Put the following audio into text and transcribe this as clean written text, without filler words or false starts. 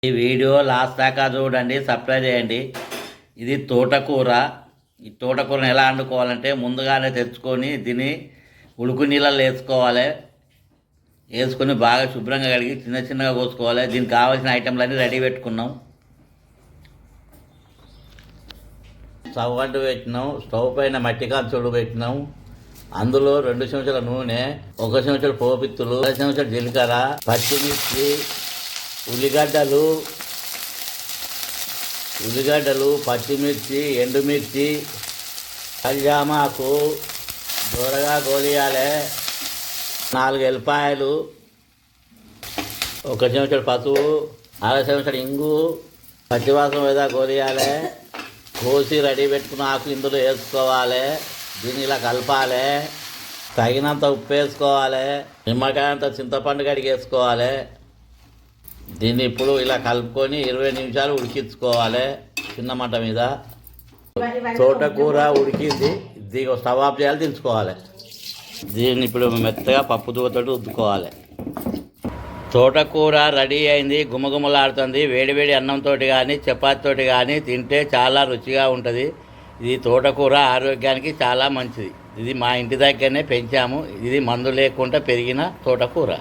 ఈ video last దాకా చూడండి, సబ్స్క్రైబ్ చేయండి. ఇది తోటకూర. ఈ తోటకూరను ఎలా వండుకోవాలంటే ముందుగానే తెచ్చుకొని దీన్ని ఉడుకు నీళ్ళల్లో వేసుకోవాలి. వేసుకొని బాగా శుభ్రంగా కడిగి చిన్న చిన్నగా కోసుకోవాలి. దీనికి కావాల్సిన ఐటెంలన్నీ రెడీ పెట్టుకున్నాం. స్టవ్ అంటు పెట్టినాం. స్టవ్ పైన మట్టి కాల్చోడు పెట్టినాం. అందులో 2 చెంచాల నూనె, 1 చెంచాడు పోపిత్తులు, 1 చెంచాడు జీలకర్ర, పచ్చిమిర్చి, ఉల్లిగడ్డలు, పచ్చిమిర్చి, ఎండుమిర్చి, కళ్యామాకు దూరగా గోలియాలి. 4 ఎల్లిపాయలు, 1 చెంచాడు పసుపు, 1/2 చెంచాడు ఇంగు, పచ్చివాసన మీద గోలియాలి. కోసి రెడీ పెట్టుకున్న ఆకు ఇందులో వేసుకోవాలి. దీన్ని ఇలా కలపాలి. తగినంత ఉప్పు వేసుకోవాలి. నిమ్మకాయ అంత చింతపండు కడిగి వేసుకోవాలి. దీన్ని ఇప్పుడు ఇలా కలుపుకొని 20 నిమిషాలు ఉడికించుకోవాలి చిన్న మంట మీద. తోటకూర ఉడికింది. దీన్ని స్టవ్ ఆఫ్ చేయాలి, దించుకోవాలి. దీన్ని ఇప్పుడు మెత్తగా పప్పు దూతోటి ఉద్దుకోవాలి. తోటకూర రెడీ అయింది, గుమగుమలాడుతుంది. వేడివేడి అన్నంతో కానీ చపాతీతోటి కానీ తింటే చాలా రుచిగా ఉంటుంది. ఇది తోటకూర ఆరోగ్యానికి చాలా మంచిది. ఇది మా ఇంటి దగ్గరనే పెంచాము. ఇది మందు లేకుండా పెరిగిన తోటకూర.